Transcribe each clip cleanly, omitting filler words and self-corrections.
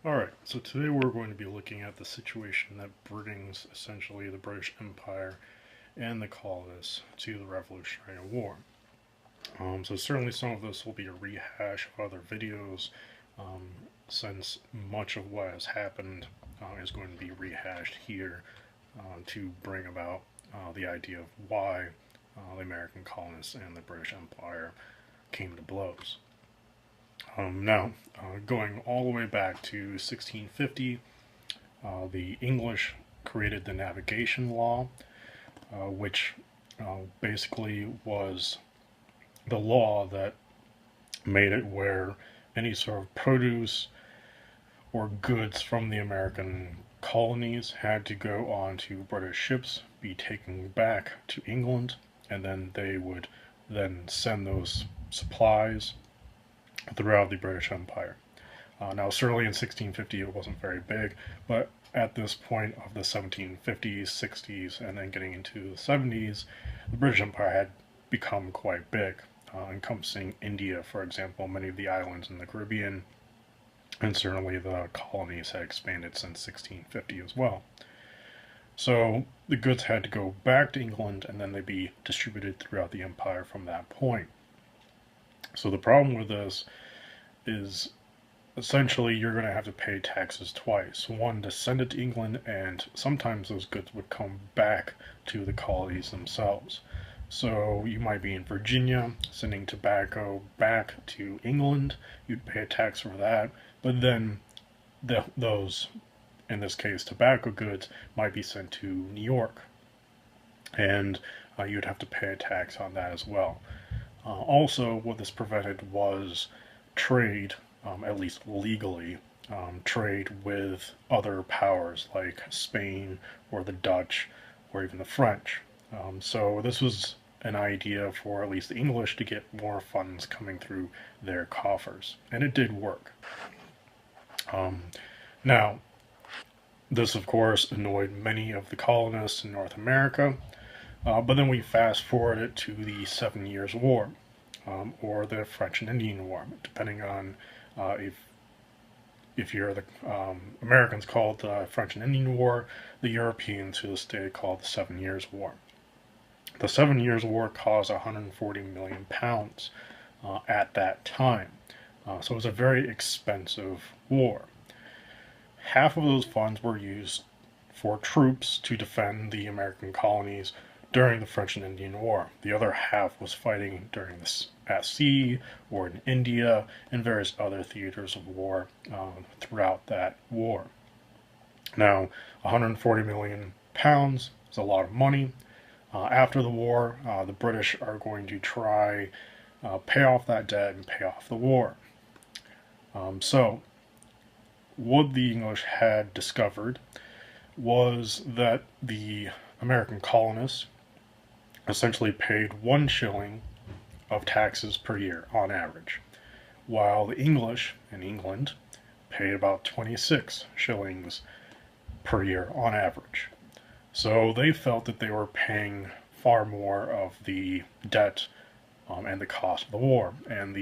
Alright, so today we're going to be looking at the situation that brings essentially the British Empire and the colonists to the Revolutionary War. So certainly some of this will be a rehash of other videos, um, since much of what has happened is going to be rehashed here to bring about the idea of why the American colonists and the British Empire came to blows. Now, going all the way back to 1650, the English created the navigation law, which basically was the law that made it where any sort of produce or goods from the American colonies had to go on to British ships, be taken back to England, and then they would then send those supplies throughout the British Empire. Now, certainly in 1650 it wasn't very big, but at this point of the 1750s, 60s, and then getting into the 70s, the British Empire had become quite big, encompassing India, for example, many of the islands in the Caribbean, and certainly the colonies had expanded since 1650 as well. So the goods had to go back to England and then they'd be distributed throughout the empire from that point. So the problem with this is essentially you're going to have to pay taxes twice. One to send it to England, and sometimes those goods would come back to the colonies themselves. So you might be in Virginia sending tobacco back to England, you'd pay a tax for that, but then those, in this case tobacco goods, might be sent to New York, and you'd have to pay a tax on that as well. Also, what this prevented was trade, at least legally, trade with other powers like Spain or the Dutch or even the French. So this was an idea for at least the English to get more funds coming through their coffers, and it did work. Now, this of course annoyed many of the colonists in North America, but then we fast forward it to the 7 Years' War, or the French and Indian War, depending on if you're the Americans call it the French and Indian War, the Europeans to this day call it the 7 Years' War. The 7 Years' War cost 140 million pounds at that time, so it was a very expensive war. Half of those funds were used for troops to defend the American colonies during the French and Indian War. The other half was fighting during this at sea or in India and various other theaters of war throughout that war. Now, 140 million pounds is a lot of money. After the war, the British are going to try pay off that debt and pay off the war. So, what the English had discovered was that the American colonists essentially paid 1 shilling of taxes per year on average, while the English in England paid about 26 shillings per year on average. So they felt that they were paying far more of the debt and the cost of the war, and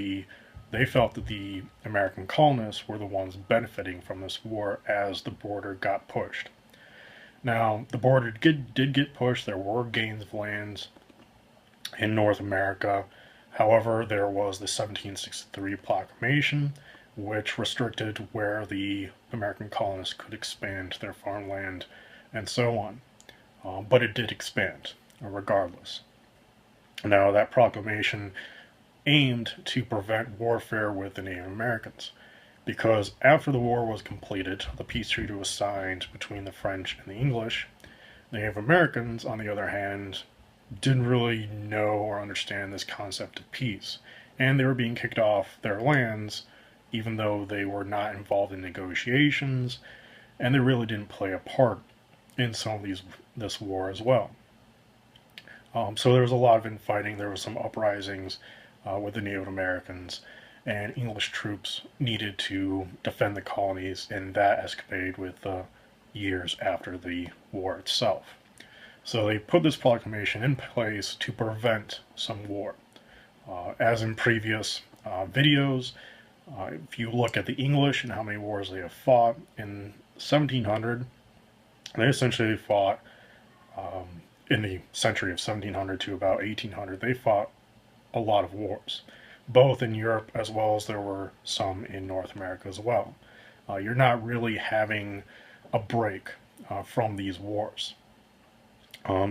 they felt that the American colonists were the ones benefiting from this war as the border got pushed. Now, the border did get pushed. There were gains of lands in North America. However, there was the 1763 proclamation, which restricted where the American colonists could expand their farmland and so on. But it did expand, regardless. Now, that proclamation aimed to prevent warfare with the Native Americans, because after the war was completed, the peace treaty was signed between the French and the English. The Native Americans, on the other hand, didn't really know or understand this concept of peace, and they were being kicked off their lands even though they were not involved in negotiations, and they really didn't play a part in some of this war as well. So there was a lot of infighting. There was some uprisings with the Native Americans, and English troops needed to defend the colonies, and that escalated with years after the war itself. So they put this proclamation in place to prevent some war. As in previous videos, If you look at the English and how many wars they have fought in 1700, they essentially fought in the century of 1700 to about 1800. They fought a lot of wars, both in Europe as well as there were some in North America as well. You're not really having a break from these wars.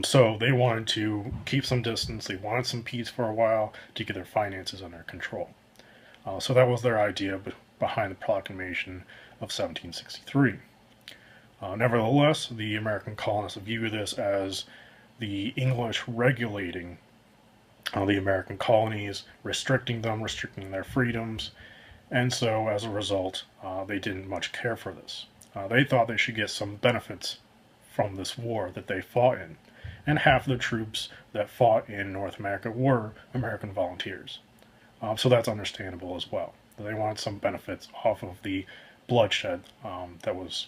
So they wanted to keep some distance. They wanted some peace for a while to get their finances under control. So that was their idea behind the proclamation of 1763. Nevertheless, the American colonists view this as the English regulating the American colonies, restricting them, restricting their freedoms, and so as a result, they didn't much care for this. They thought they should get some benefits from this war that they fought in, and half the troops that fought in North America were American volunteers. So that's understandable as well. They wanted some benefits off of the bloodshed that was,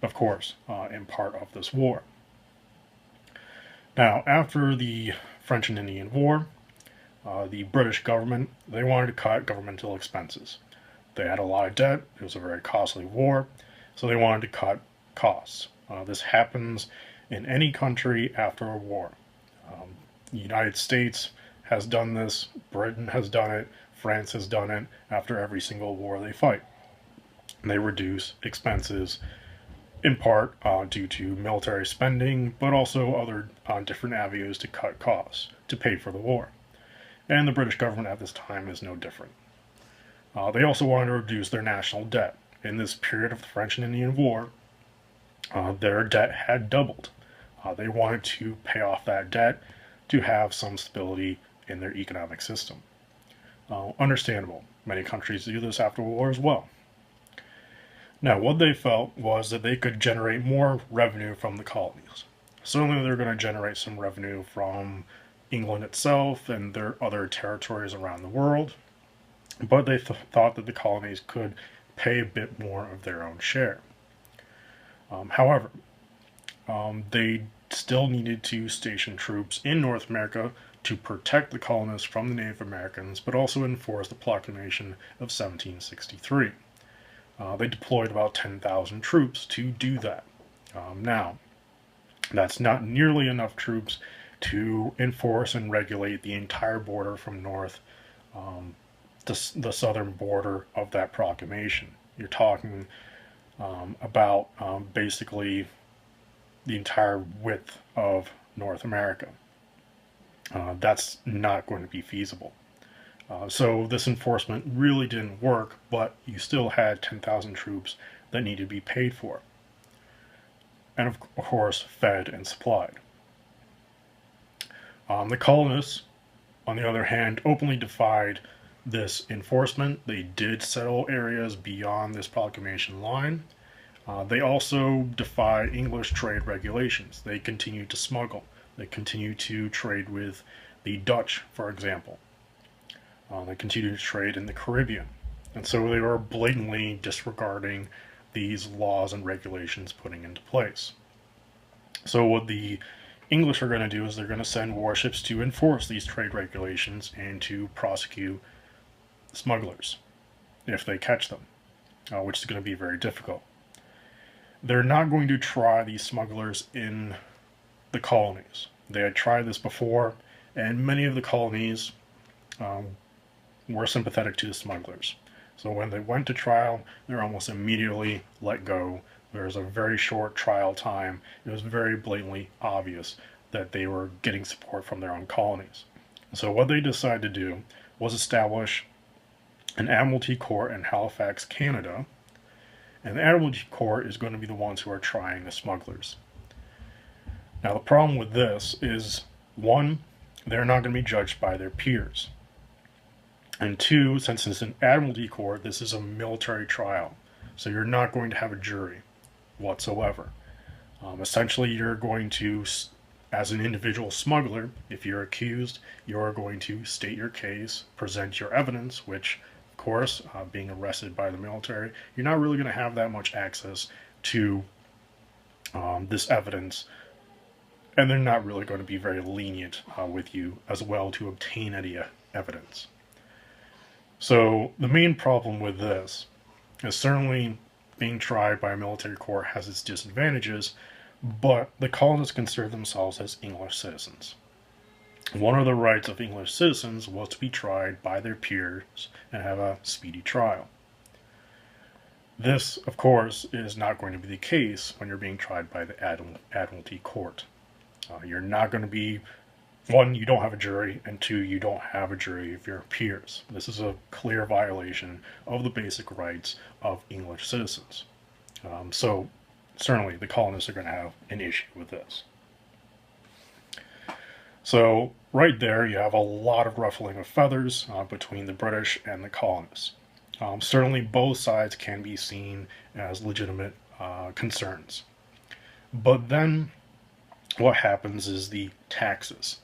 of course, in part of this war. Now, after the French and Indian War, the British government, they wanted to cut governmental expenses. They had a lot of debt. It was a very costly war, so they wanted to cut costs. This happens in any country after a war. The United States has done this, Britain has done it, France has done it after every single war they fight. They reduce expenses in part due to military spending, but also other different avenues to cut costs to pay for the war. And the British government at this time is no different. They also wanted to reduce their national debt. In this period of the French and Indian War, their debt had doubled. They wanted to pay off that debt to have some stability in their economic system. Understandable. Many countries do this after war as well. Now, what they felt was that they could generate more revenue from the colonies. Certainly, they're going to generate some revenue from England itself and their other territories around the world, but they thought that the colonies could pay a bit more of their own share. However, they still needed to station troops in North America to protect the colonists from the Native Americans, but also enforce the proclamation of 1763. They deployed about 10,000 troops to do that. Now, that's not nearly enough troops to enforce and regulate the entire border from north to the southern border of that proclamation. You're talking about basically the entire width of North America. That's not going to be feasible. So this enforcement really didn't work, but you still had 10,000 troops that needed to be paid for. And of course, fed and supplied. The colonists, on the other hand, openly defied this enforcement. They did settle areas beyond this proclamation line. They also defy English trade regulations. They continued to smuggle. They continued to trade with the Dutch, for example. They continued to trade in the Caribbean. And so they were blatantly disregarding these laws and regulations putting into place. So what the English are going to do is they're going to send warships to enforce these trade regulations and to prosecute smugglers if they catch them, which is going to be very difficult. They're not going to try these smugglers in the colonies. They had tried this before, and many of the colonies were sympathetic to the smugglers. So when they went to trial, they were almost immediately let go. There was a very short trial time. It was very blatantly obvious that they were getting support from their own colonies. So what they decided to do was establish an Admiralty Court in Halifax, Canada, and the Admiralty Court is going to be the ones who are trying the smugglers. Now the problem with this is, one, they're not going to be judged by their peers. And two, since it's an Admiralty Court, this is a military trial. So you're not going to have a jury whatsoever. Essentially, you're going to, as an individual smuggler, if you're accused, you're going to state your case, present your evidence, which, of course, being arrested by the military, you're not really going to have that much access to this evidence, and they're not really going to be very lenient with you as well to obtain any evidence. So the main problem with this is certainly being tried by a military court has its disadvantages, but the colonists consider themselves as English citizens. One of the rights of English citizens was to be tried by their peers and have a speedy trial. This, of course, is not going to be the case when you're being tried by the Admiralty Court. You're not going to be, one, you don't have a jury, and two, you don't have a jury of your peers. This is a clear violation of the basic rights of English citizens. So, certainly, the colonists are going to have an issue with this. So, right there, you have a lot of ruffling of feathers between the British and the colonists. Certainly, both sides can be seen as legitimate concerns. But then, what happens is the taxes.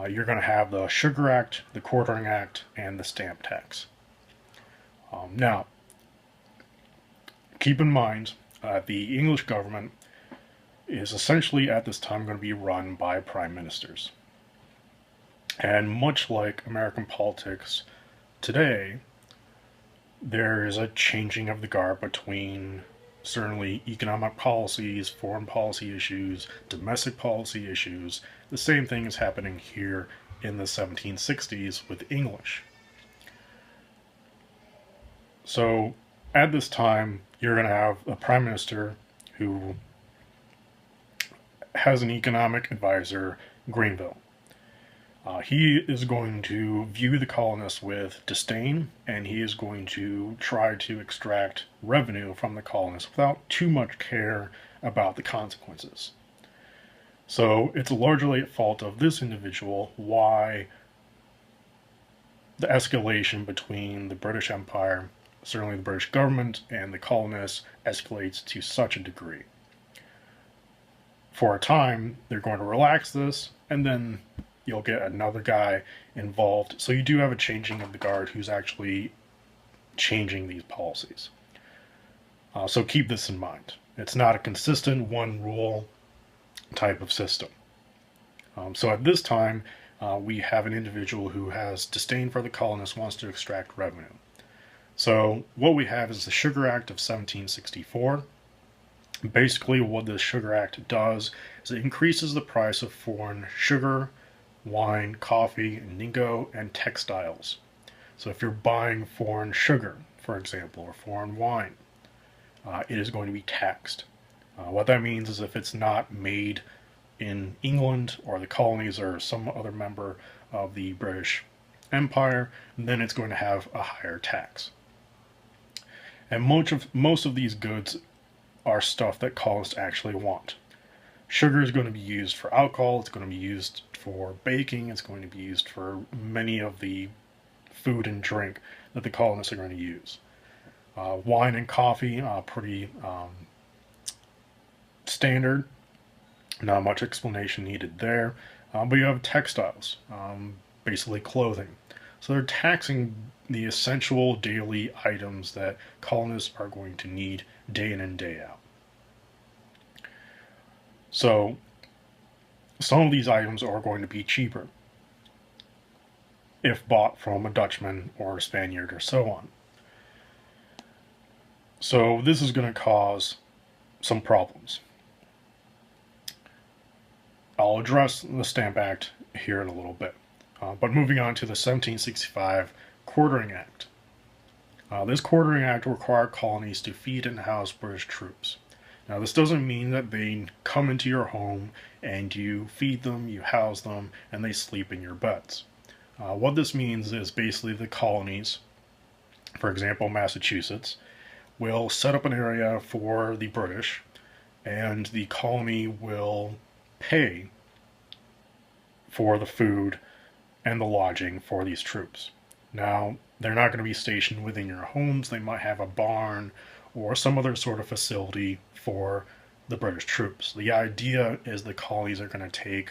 You're going to have the Sugar Act, the Quartering Act, and the Stamp Tax. Now, keep in mind, the English government is essentially at this time going to be run by prime ministers. And much like American politics today, there is a changing of the guard between certainly economic policies, foreign policy issues, domestic policy issues. The same thing is happening here in the 1760s with English. So at this time, you're going to have a prime minister who has an economic advisor, Grenville. He is going to view the colonists with disdain, and he is going to try to extract revenue from the colonists without too much care about the consequences. So it's largely at fault of this individual why the escalation between the British Empire, certainly the British government, and the colonists escalates to such a degree. For a time, they're going to relax this, and then you'll get another guy involved. So you do have a changing of the guard who's actually changing these policies. So keep this in mind. It's not a consistent one rule type of system. So at this time, we have an individual who has disdain for the colonists, wants to extract revenue. So what we have is the Sugar Act of 1764. Basically, what the Sugar Act does is it increases the price of foreign sugar, wine, coffee, indigo, and textiles. So if you're buying foreign sugar, for example, or foreign wine, it is going to be taxed. What that means is if it's not made in England or the colonies or some other member of the British Empire, then it's going to have a higher tax. And most of these goods are stuff that colonists actually want. Sugar is going to be used for alcohol, it's going to be used for baking, it's going to be used for many of the food and drink that the colonists are going to use. Wine and coffee, pretty standard, not much explanation needed there. But you have textiles, basically clothing. So they're taxing the essential daily items that colonists are going to need day in and day out. So some of these items are going to be cheaper if bought from a Dutchman or a Spaniard or so on. So this is going to cause some problems. I'll address the Stamp Act here in a little bit. But moving on to the 1765 Quartering Act. This Quartering Act required colonies to feed and house British troops. Now, this doesn't mean that they come into your home and you feed them, you house them, and they sleep in your beds. What this means is basically the colonies, for example, Massachusetts, will set up an area for the British, and the colony will pay for the food and the lodging for these troops. Now, they're not going to be stationed within your homes. They might have a barn or some other sort of facility for the British troops. The idea is the colonies are going to take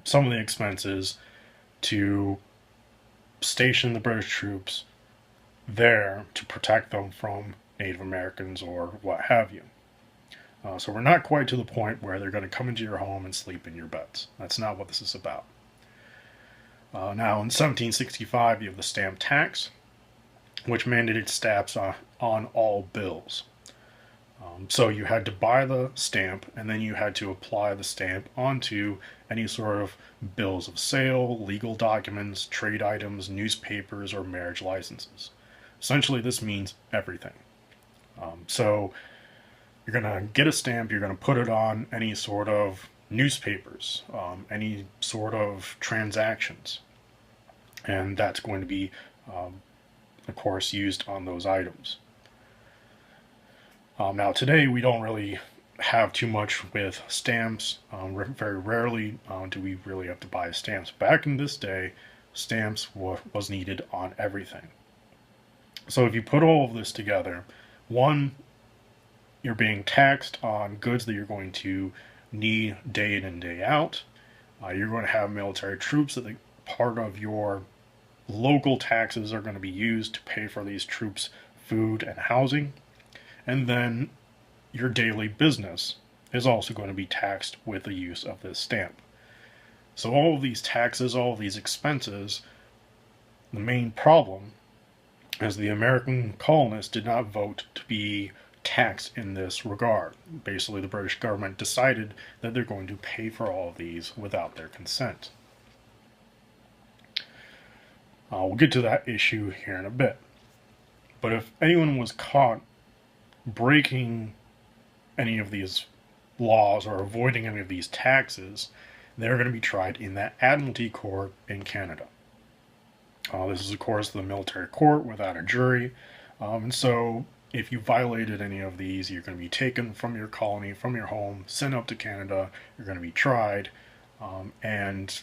some of the expenses to station the British troops there to protect them from Native Americans or what have you. So we're not quite to the point where they're going to come into your home and sleep in your beds. That's not what this is about. Now, in 1765, you have the stamp tax, which mandated stamps on all bills. So you had to buy the stamp, and then you had to apply the stamp onto any sort of bills of sale, legal documents, trade items, newspapers, or marriage licenses. Essentially, this means everything. So you're going to get a stamp, you're going to put it on any sort of newspapers, any sort of transactions, and that's going to be, of course, used on those items. Now, today we don't really have too much with stamps. Very rarely do we really have to buy stamps. Back in this day, stamps was needed on everything. So if you put all of this together, one, you're being taxed on goods that you're going to need day in and day out. You're going to have military troops that part of your local taxes are going to be used to pay for these troops' food and housing. And then your daily business is also going to be taxed with the use of this stamp. So all of these taxes, all of these expenses, the main problem is the American colonists did not vote to be taxed in this regard. Basically, the British government decided that they're going to pay for all of these without their consent. We'll get to that issue here in a bit. But if anyone was caught breaking any of these laws or avoiding any of these taxes, they're going to be tried in that Admiralty Court in Canada. This is, of course, the military court without a jury. And so if you violated any of these, you're going to be taken from your colony, from your home, sent up to Canada. You're going to be tried. And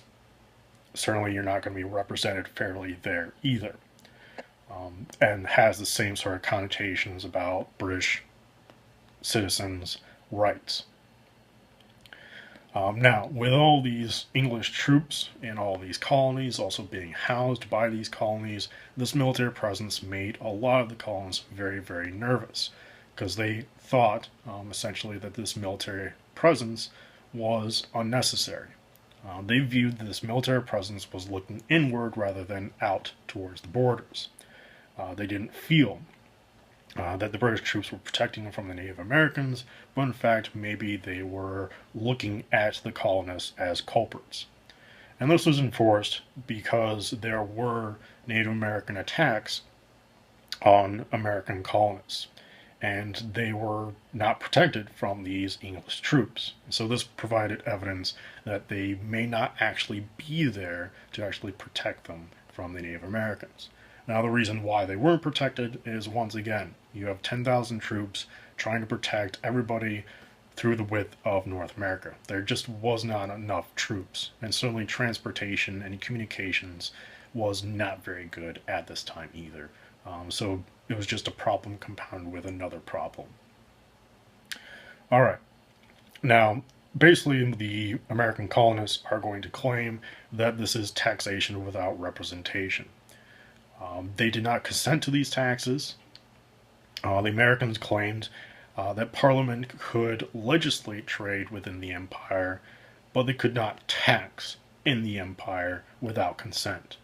certainly you're not going to be represented fairly there either. And has the same sort of connotations about British citizens' rights. Now, with all these English troops in all these colonies also being housed by these colonies, this military presence made a lot of the colonists very, very nervous because they thought essentially that this military presence was unnecessary. They viewed this military presence was looking inward rather than out towards the borders. They didn't feel that the British troops were protecting them from the Native Americans, but in fact, maybe they were looking at the colonists as culprits. And this was enforced because there were Native American attacks on American colonists, and they were not protected from these English troops. So this provided evidence that they may not actually be there to actually protect them from the Native Americans. Now, the reason why they weren't protected is, once again, you have 10,000 troops trying to protect everybody through the width of North America. There just was not enough troops, and certainly transportation and communications was not very good at this time either. So it was just a problem compounded with another problem. All right. Now, basically, the American colonists are going to claim that this is taxation without representation. They did not consent to these taxes. The Americans claimed that Parliament could legislate trade within the empire, but they could not tax in the empire without consent.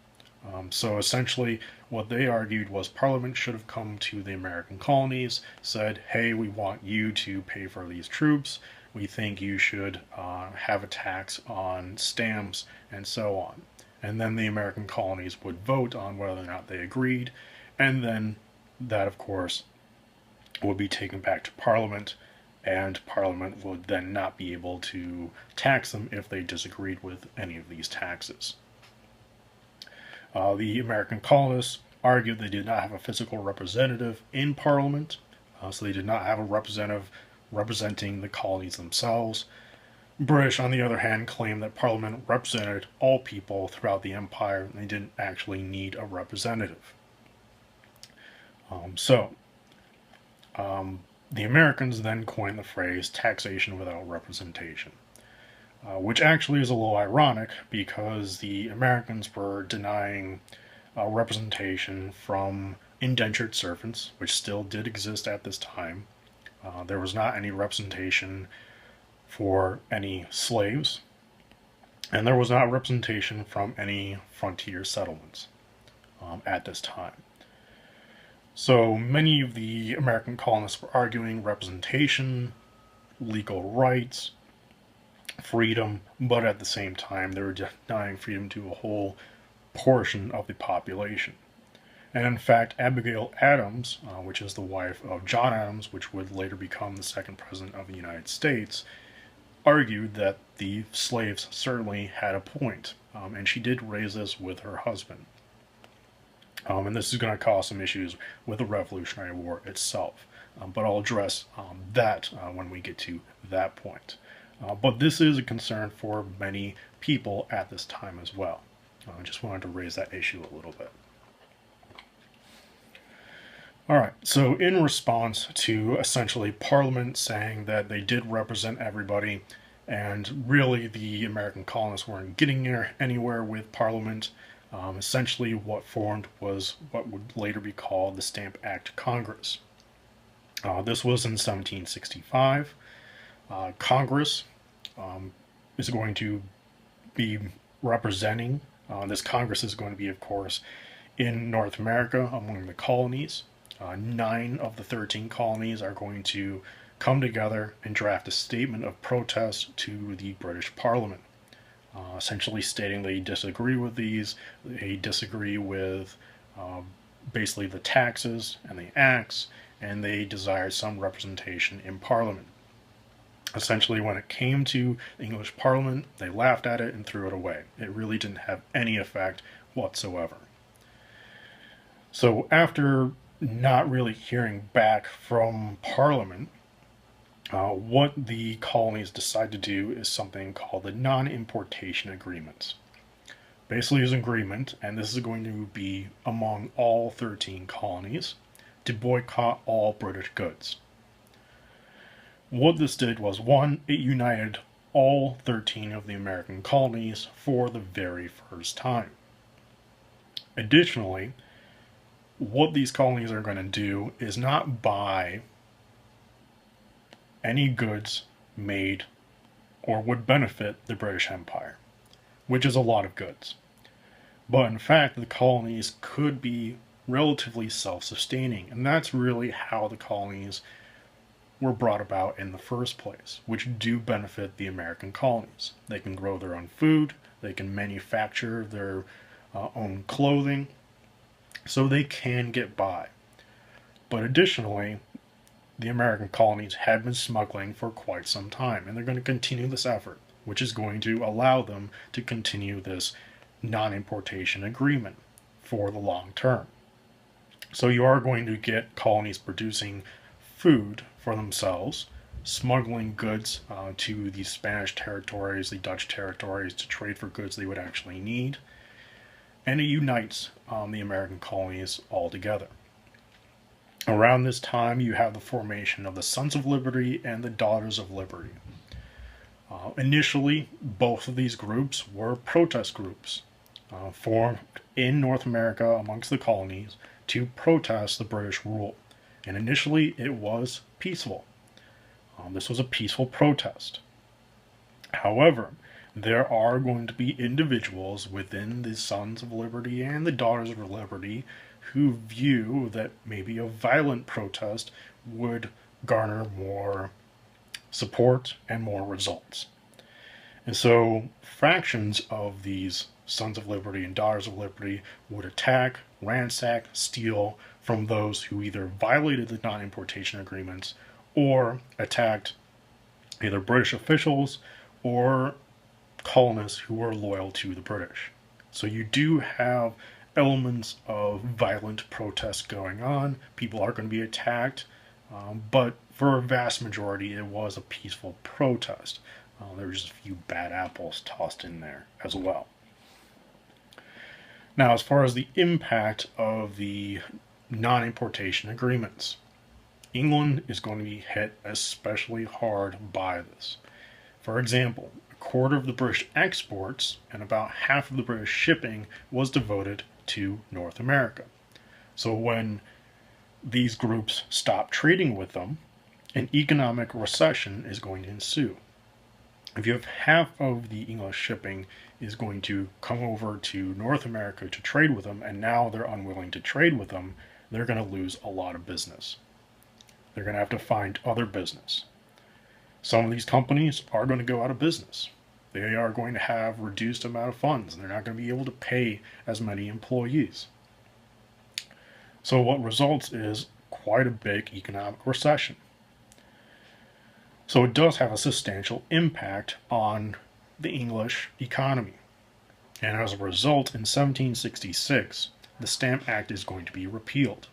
So essentially, what they argued was Parliament should have come to the American colonies, said, hey, we want you to pay for these troops. We think you should have a tax on stamps and so on. And then the American colonies would vote on whether or not they agreed, and then that, of course, would be taken back to Parliament, and Parliament would then not be able to tax them if they disagreed with any of these taxes. The American colonists argued they did not have a physical representative in Parliament, so they did not have a representative representing the colonies themselves. British, on the other hand, claimed that Parliament represented all people throughout the empire, and they didn't actually need a representative. The Americans then coined the phrase taxation without representation, which actually is a little ironic because the Americans were denying representation from indentured servants, which still did exist at this time. There was not any representation for any slaves, And there was not representation from any frontier settlements at this time. So many of the American colonists were arguing representation, legal rights, freedom, but at the same time they were denying freedom to a whole portion of the population. And in fact, Abigail Adams, which is the wife of John Adams, which would later become the second president of the United States, argued that the slaves certainly had a point, and she did raise this with her husband. And this is going to cause some issues with the Revolutionary War itself, but I'll address that when we get to that point. But this is a concern for many people at this time as well. I just wanted to raise that issue a little bit. All right, so in response to essentially Parliament saying that they did represent everybody, and really the American colonists weren't getting anywhere with Parliament, essentially what formed was what would later be called the Stamp Act Congress. This was in 1765. Congress is going to be representing, this Congress is going to be, of course, in North America among the colonies. 9 of the 13 colonies are going to come together and draft a statement of protest to the British Parliament, essentially stating they disagree with these, they disagree with basically the taxes and the acts, and they desire some representation in Parliament. Essentially, when it came to the English Parliament, they laughed at it and threw it away. It really didn't have any effect whatsoever. So after not really hearing back from Parliament, what the colonies decide to do is something called the Non-Importation Agreements. Basically, it's an agreement, and this is going to be among all 13 colonies, to boycott all British goods. What this did was, one, it united all 13 of the American colonies for the very first time. Additionally, what these colonies are going to do is not buy any goods made or would benefit the British Empire, which is a lot of goods. But in fact, the colonies could be relatively self-sustaining, and that's really how the colonies were brought about in the first place, which do benefit the American colonies. They can grow their own food, they can manufacture their own clothing, so they can get by. But additionally, the American colonies had been smuggling for quite some time, and they're going to continue this effort, which is going to allow them to continue this non-importation agreement for the long term. So you are going to get colonies producing food for themselves, smuggling goods to the Spanish territories, the Dutch territories, to trade for goods they would actually need, and it unites the American colonies all together. Around this time, you have the formation of the Sons of Liberty and the Daughters of Liberty. Initially, both of these groups were protest groups formed in North America amongst the colonies to protest the British rule. And initially, it was peaceful. This was a peaceful protest. However, there are going to be individuals within the Sons of Liberty and the Daughters of Liberty who view that maybe a violent protest would garner more support and more results. And so fractions of these Sons of Liberty and Daughters of Liberty would attack, ransack, steal from those who either violated the non-importation agreements or attacked either British officials or colonists who were loyal to the British. So you do have elements of violent protest going on. People are going to be attacked, but for a vast majority, it was a peaceful protest. There were just a few bad apples tossed in there as well. Now, as far as the impact of the non-importation agreements, England is going to be hit especially hard by this. For example, a quarter of the British exports and about half of the British shipping was devoted to North America. So when these groups stop trading with them, an economic recession is going to ensue. if you have half of the English shipping is going to come over to North America to trade with them, and now they're unwilling to trade with them, they're going to lose a lot of business. They're going to have to find other business. Some of these companies are going to go out of business. They are going to have reduced amount of funds, and they're not going to be able to pay as many employees. So what results is quite a big economic recession. So it does have a substantial impact on the English economy. And as a result, in 1766, the Stamp Act is going to be repealed.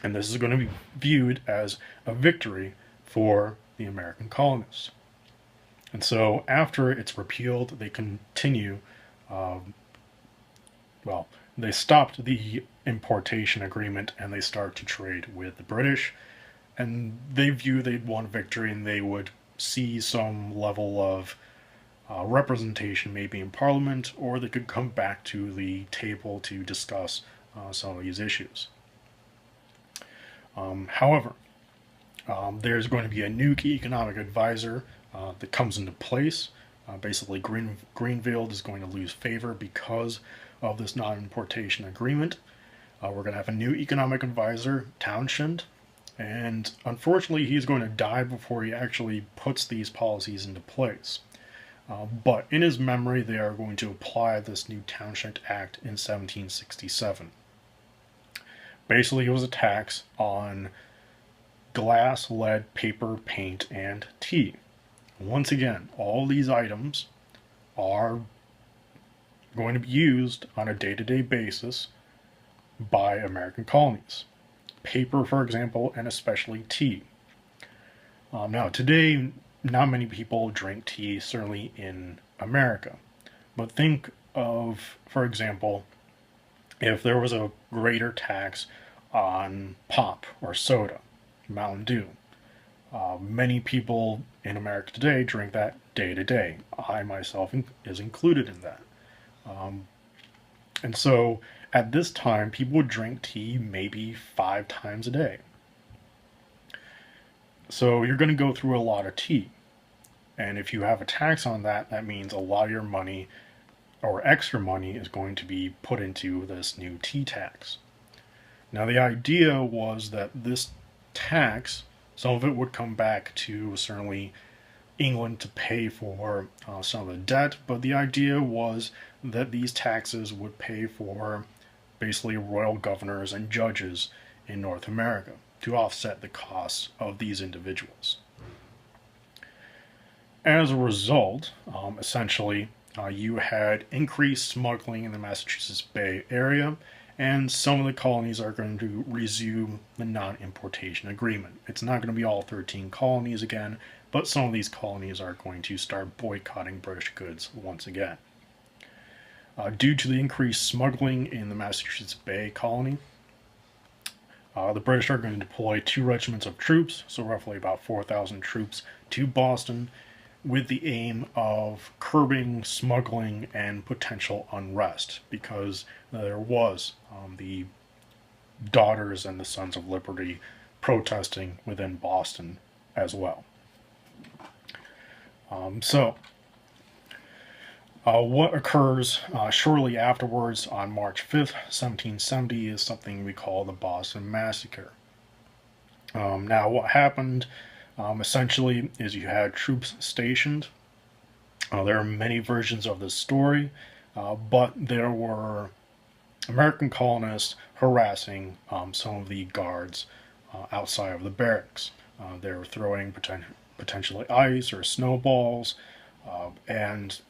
And this is going to be viewed as a victory for the American colonists. And so after it's repealed, they continue, they stopped the importation agreement and they start to trade with the British. And they view they'd won victory, and they would see some level of representation maybe in Parliament, or they could come back to the table to discuss some of these issues. However, there's going to be a new economic advisor that comes into place. Basically, Greenfield is going to lose favor because of this non-importation agreement. We're going to have a new economic advisor, Townshend, and unfortunately he's going to die before he actually puts these policies into place. But in his memory, they are going to apply this new Townshend Act in 1767. Basically, it was a tax on glass, lead, paper, paint, and tea. Once again, all these items are going to be used on a day-to-day basis by American colonies. Paper, for example, and especially tea. Now, today, not many people drink tea, certainly in America. But think of, for example, if there was a greater tax on pop or soda, Mountain Dew. Many people in America today drink that day to day. I myself is included in that. And so at this time, people would drink tea maybe 5 times a day. So you're going to go through a lot of tea. And if you have a tax on that, that means a lot of your money or extra money is going to be put into this new tea tax. Now, the idea was that this tax, some of it would come back to certainly England to pay for some of the debt, but the idea was that these taxes would pay for basically royal governors and judges in North America to offset the costs of these individuals. As a result, essentially, you had increased smuggling in the Massachusetts Bay Area, and some of the colonies are going to resume the non-importation agreement. It's not going to be all 13 colonies again, but some of these colonies are going to start boycotting British goods once again. Due to the increased smuggling in the Massachusetts Bay colony, the British are going to deploy 2 regiments of troops, so roughly about 4,000 troops, to Boston with the aim of curbing smuggling and potential unrest, because there was the Daughters and the Sons of Liberty protesting within Boston as well. What occurs shortly afterwards on March 5th, 1770 is something we call the Boston Massacre. Now, what happened essentially is you had troops stationed. There are many versions of this story, but there were American colonists harassing some of the guards outside of the barracks. They were throwing potentially ice or snowballs, and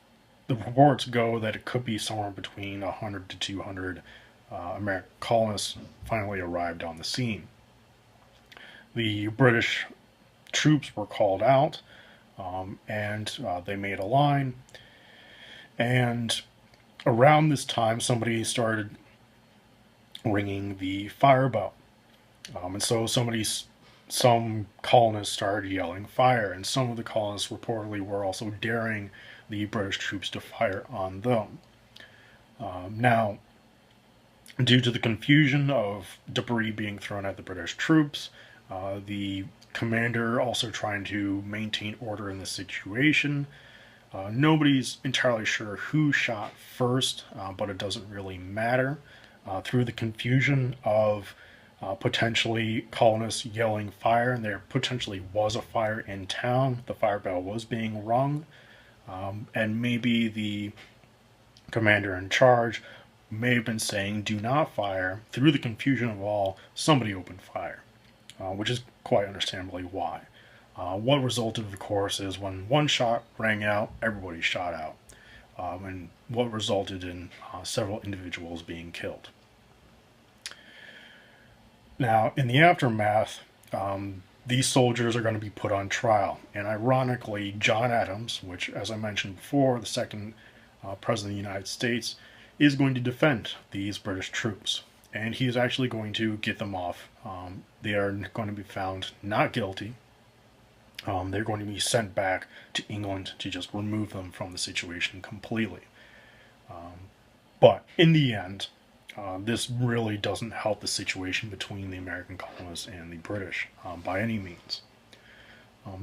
the reports go that it could be somewhere between 100 to 200 American colonists finally arrived on the scene. The British troops were called out, and they made a line, and around this time somebody started ringing the fire bell, and so some colonists started yelling fire, and some of the colonists reportedly were also daring the British troops to fire on them. Now, due to the confusion of debris being thrown at the British troops, the commander also trying to maintain order in the situation, Nobody's entirely sure who shot first, but it doesn't really matter. Through the confusion of potentially colonists yelling fire, and there potentially was a fire in town, the fire bell was being rung, and maybe the commander in charge may have been saying, "Do not fire." Through the confusion of all, somebody opened fire, which is quite understandably why. What resulted, of course, is when one shot rang out, everybody shot out, and what resulted in several individuals being killed. Now, in the aftermath, these soldiers are going to be put on trial, and ironically, John Adams, which, as I mentioned before, the second president of the United States, is going to defend these British troops, and he is actually going to get them off. They are going to be found not guilty. They're going to be sent back to England to just remove them from the situation completely. But in the end, this really doesn't help the situation between the American colonists and the British by any means.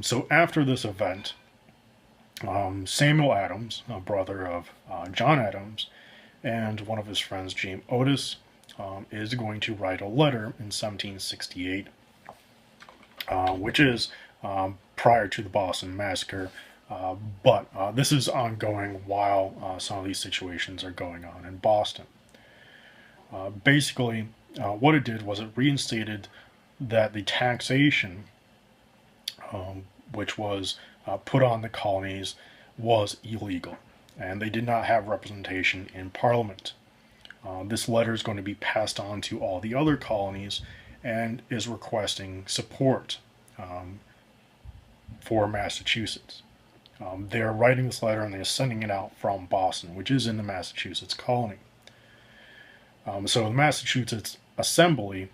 So after this event, Samuel Adams, a brother of John Adams, and one of his friends, James Otis, is going to write a letter in 1768, which is prior to the Boston Massacre, but this is ongoing while some of these situations are going on in Boston. Basically, what it did was it reinstated that the taxation, which was put on the colonies, was illegal, and they did not have representation in Parliament. This letter is going to be passed on to all the other colonies and is requesting support for Massachusetts. They're writing this letter and they're sending it out from Boston, which is in the Massachusetts colony. So the Massachusetts Assembly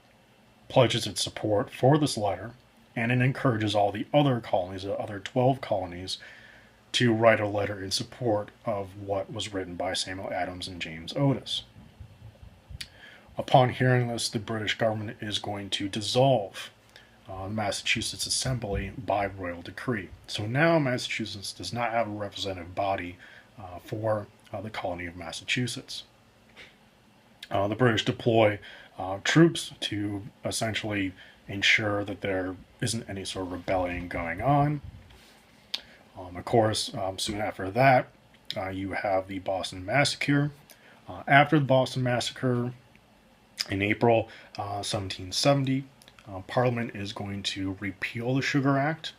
pledges its support for this letter, and it encourages all the other colonies, the other 12 colonies, to write a letter in support of what was written by Samuel Adams and James Otis. Upon hearing this, the British government is going to dissolve the Massachusetts Assembly by royal decree. So now Massachusetts does not have a representative body for the colony of Massachusetts. The British deploy troops to essentially ensure that there isn't any sort of rebellion going on. Of course, soon after that, you have the Boston Massacre. After the Boston Massacre, in April 1770, Parliament is going to repeal the Sugar Act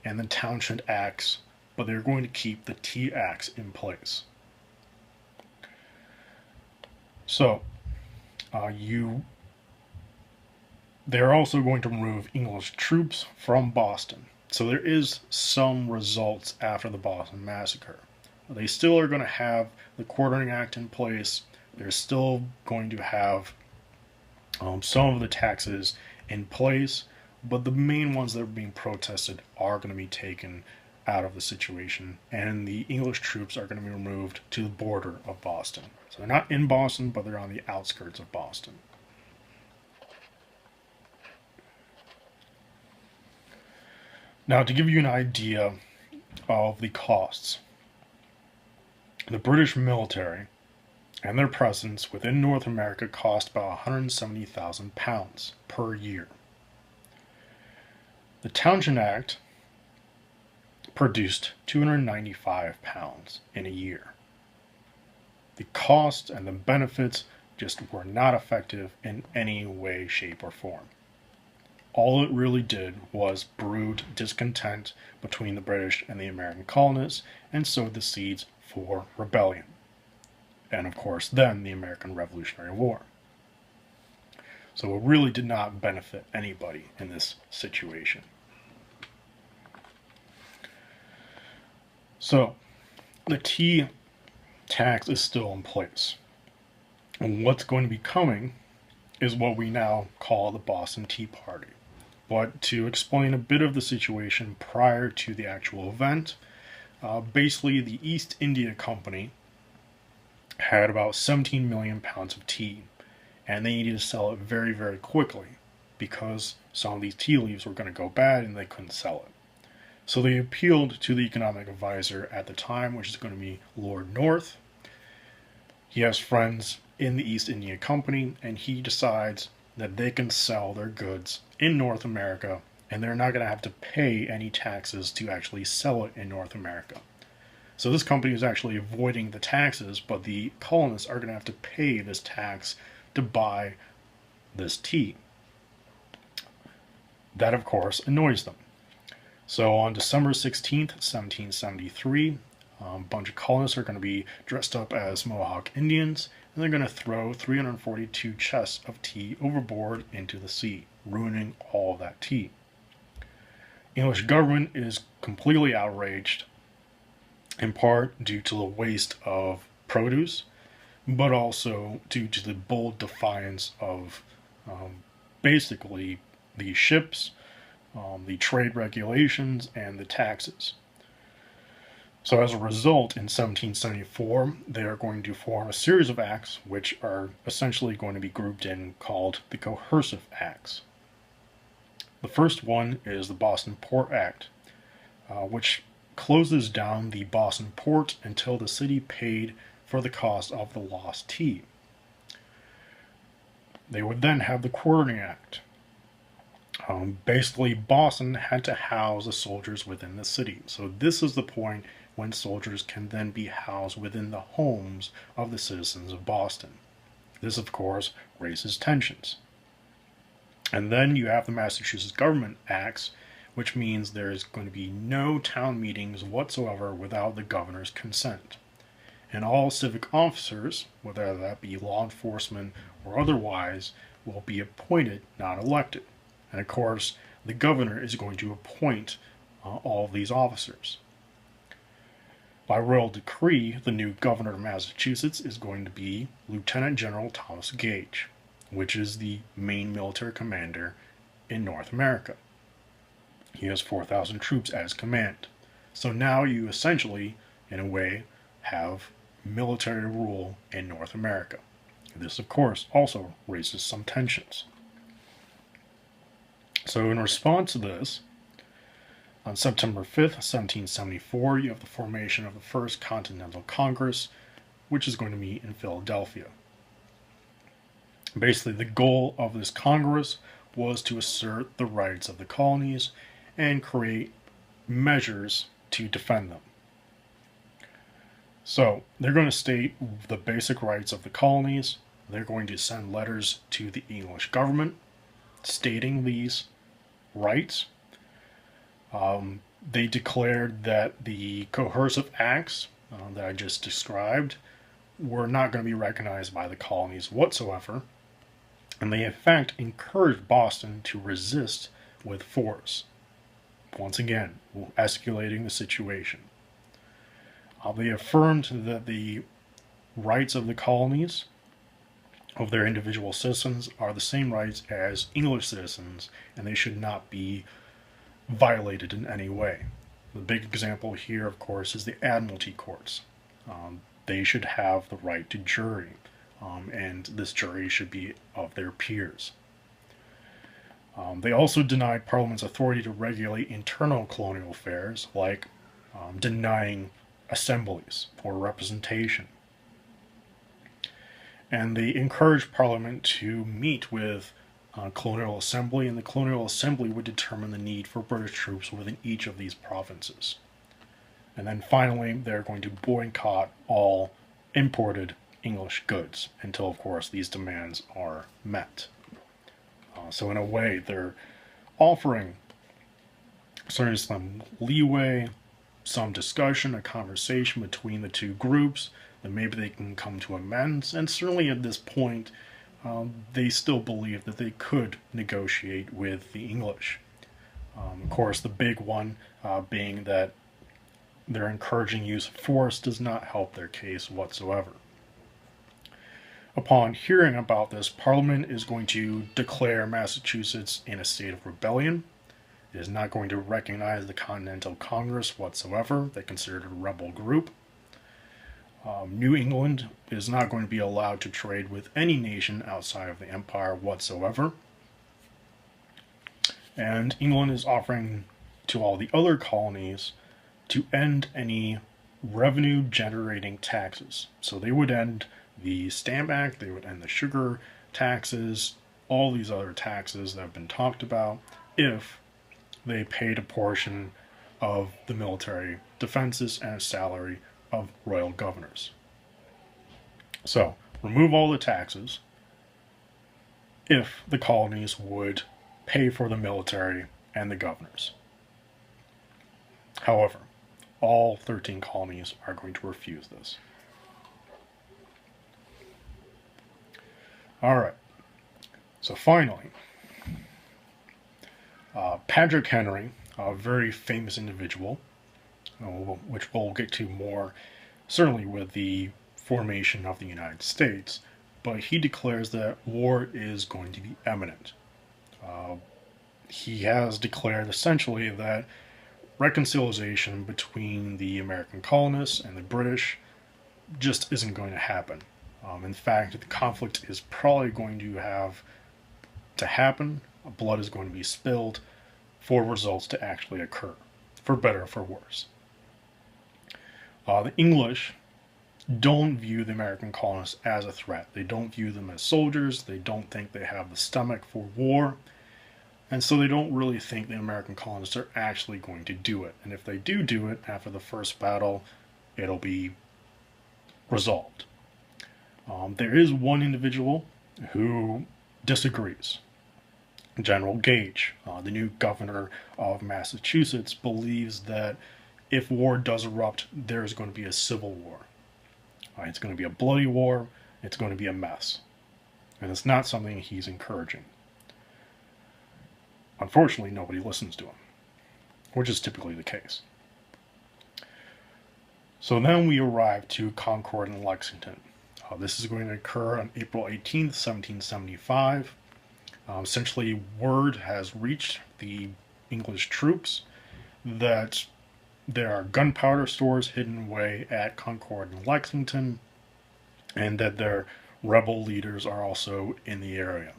and the Townshend Acts, but they're going to keep the Tea Acts in place. So, they're also going to remove English troops from Boston. So there is some results after the Boston Massacre. They still are going to have the Quartering Act in place. They're still going to have some of the taxes in place, but the main ones that are being protested are going to be taken out of the situation, and the English troops are going to be removed to the border of Boston. So they're not in Boston, but they're on the outskirts of Boston. Now, to give you an idea of the costs, the British military and their presence within North America cost about £170,000 per year. The Townshend Act produced £295 in a year. The costs and the benefits just were not effective in any way, shape, or form. All it really did was brewed discontent between the British and the American colonists and sowed the seeds for rebellion. And of course, then the American Revolutionary War. So it really did not benefit anybody in this situation. So the tea tax is still in place. And what's going to be coming is what we now call the Boston Tea Party. But to explain a bit of the situation prior to the actual event, basically the East India Company had about 17 million pounds of tea, and they needed to sell it very, very quickly because some of these tea leaves were going to go bad and they couldn't sell it. So they appealed to the economic advisor at the time, which is going to be Lord North. He has friends in the East India Company, and he decides that they can sell their goods in North America, and they're not going to have to pay any taxes to actually sell it in North America. So this company is actually avoiding the taxes, but the colonists are going to have to pay this tax to buy this tea. That, of course, annoys them. So on December 16th, 1773, a bunch of colonists are going to be dressed up as Mohawk Indians, and they're going to throw 342 chests of tea overboard into the sea, ruining all of that tea. English government is completely outraged, in part due to the waste of produce, but also due to the bold defiance of basically the ships, the trade regulations, and the taxes. So as a result, in 1774, they are going to form a series of acts which are essentially going to be grouped in called the Coercive Acts. The first one is the Boston Port Act, which closes down the Boston port until the city paid for the cost of the lost tea. They would then have the Quartering Act. Basically, Boston had to house the soldiers within the city. So this is the point when soldiers can then be housed within the homes of the citizens of Boston. This, of course, raises tensions. And then you have the Massachusetts Government Acts, which means there is going to be no town meetings whatsoever without the governor's consent. And all civic officers, whether that be law enforcement or otherwise, will be appointed, not elected. And of course, the governor is going to appoint all of these officers. By royal decree, the new governor of Massachusetts is going to be Lieutenant General Thomas Gage, which is the main military commander in North America. He has 4,000 troops as command. So now you essentially, in a way, have military rule in North America. This, of course, also raises some tensions. So in response to this, on September 5th, 1774, you have the formation of the First Continental Congress, which is going to meet in Philadelphia. Basically, the goal of this Congress was to assert the rights of the colonies and create measures to defend them. So, they're going to state the basic rights of the colonies. They're going to send letters to the English government stating these rights. They declared that the coercive acts that I just described were not going to be recognized by the colonies whatsoever, and they in fact encouraged Boston to resist with force. Once again, escalating the situation. They affirmed that the rights of the colonies, of their individual citizens, are the same rights as English citizens, and they should not be violated in any way. The big example here, of course, is the Admiralty courts. They should have the right to jury, and this jury should be of their peers. They also denied Parliament's authority to regulate internal colonial affairs, like denying assemblies or representation. And they encouraged Parliament to meet with Colonial Assembly, and the Colonial Assembly would determine the need for British troops within each of these provinces. And then finally, they're going to boycott all imported English goods until, of course, these demands are met. So in a way, they're offering some leeway, some discussion, a conversation between the two groups, that maybe they can come to amends. And certainly at this point, they still believe that they could negotiate with the English. Of course, the big one being that their encouraging use of force does not help their case whatsoever. Upon hearing about this, Parliament is going to declare Massachusetts in a state of rebellion. It is not going to recognize the Continental Congress whatsoever. They consider it a rebel group. New England is not going to be allowed to trade with any nation outside of the empire whatsoever. And England is offering to all the other colonies to end any revenue generating taxes. So they would end the Stamp Act, they would end the sugar taxes, all these other taxes that have been talked about, if they paid a portion of the military defenses and a salary of royal governors. So, remove all the taxes if the colonies would pay for the military and the governors. However, all 13 colonies are going to refuse this. Alright, so finally, Patrick Henry, a very famous individual, which we'll get to more certainly with the formation of the United States, but he declares that war is going to be imminent. He has declared essentially that reconciliation between the American colonists and the British just isn't going to happen. In fact, the conflict is probably going to have to happen. Blood is going to be spilled for results to actually occur, for better or for worse. The English don't view the American colonists as a threat. They don't view them as soldiers. They don't think they have the stomach for war. And so they don't really think the American colonists are actually going to do it. And if they do it after the first battle, it'll be resolved. There is one individual who disagrees. General Gage, the new governor of Massachusetts, believes that if war does erupt, there's going to be a civil war. It's going to be a bloody war. It's going to be a mess. And it's not something he's encouraging. Unfortunately, nobody listens to him, which is typically the case. So then we arrive to Concord and Lexington. This is going to occur on April 18th, 1775. Essentially, word has reached the English troops that there are gunpowder stores hidden away at Concord and Lexington, and that their rebel leaders are also in the area.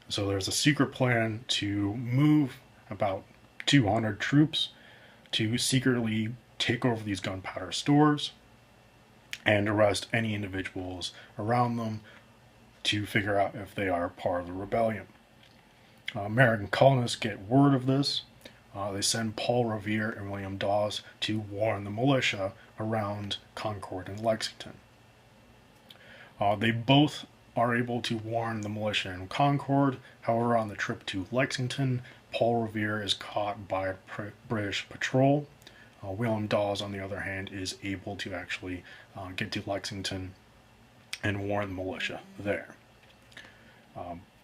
So there's a secret plan to move about 200 troops to secretly take over these gunpowder stores and arrest any individuals around them to figure out if they are part of the rebellion. American colonists get word of this. They send Paul Revere and William Dawes to warn the militia around Concord and Lexington. They both are able to warn the militia in Concord. However, on the trip to Lexington, Paul Revere is caught by a British patrol. William Dawes, on the other hand, is able to actually get to Lexington and warn the militia there.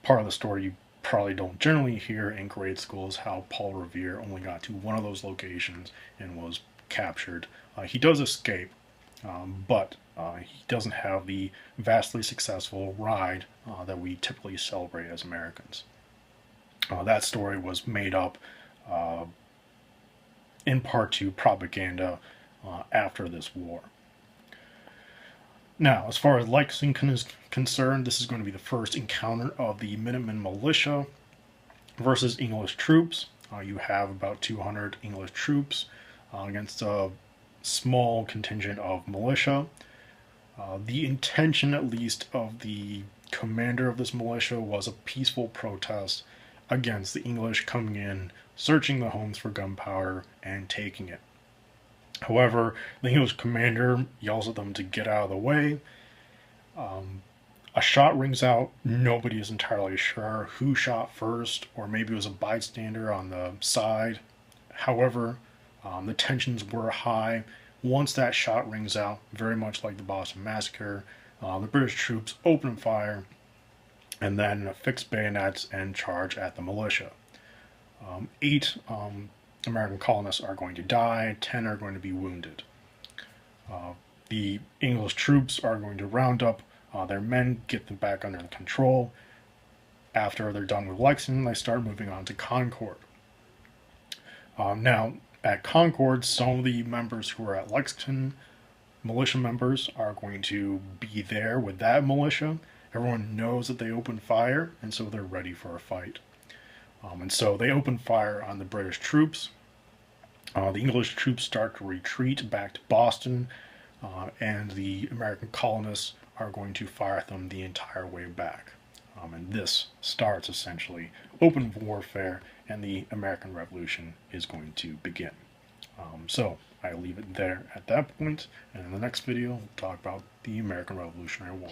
Part of the story you probably don't generally hear in grade school is how Paul Revere only got to one of those locations and was captured. He does escape, but he doesn't have the vastly successful ride that we typically celebrate as Americans. That story was made up in part to propaganda after this war. Now, as far as Lexington is concerned, this is going to be the first encounter of the Minutemen militia versus English troops. You have about 200 English troops against a small contingent of militia. The intention, at least, of the commander of this militia was a peaceful protest against the English coming in, searching the homes for gunpowder, and taking it. However, the English commander yells at them to get out of the way. A shot rings out. Nobody is entirely sure who shot first, or maybe it was a bystander on the side. However, the tensions were high. Once that shot rings out, very much like the Boston Massacre, the British troops open fire and then fix bayonets and charge at the militia. 8 American colonists are going to die, 10 are going to be wounded. The English troops are going to round up their men, get them back under control. After they're done with Lexington, they start moving on to Concord. Now, at Concord, some of the members who are at Lexington, militia members, are going to be there with that militia. Everyone knows that they opened fire, and so they're ready for a fight. And so they open fire on the British troops. The English troops start to retreat back to Boston, and the American colonists are going to fire at them the entire way back. And this starts essentially open warfare, and the American Revolution is going to begin. So I'll leave it there at that point, and in the next video, we'll talk about the American Revolutionary War.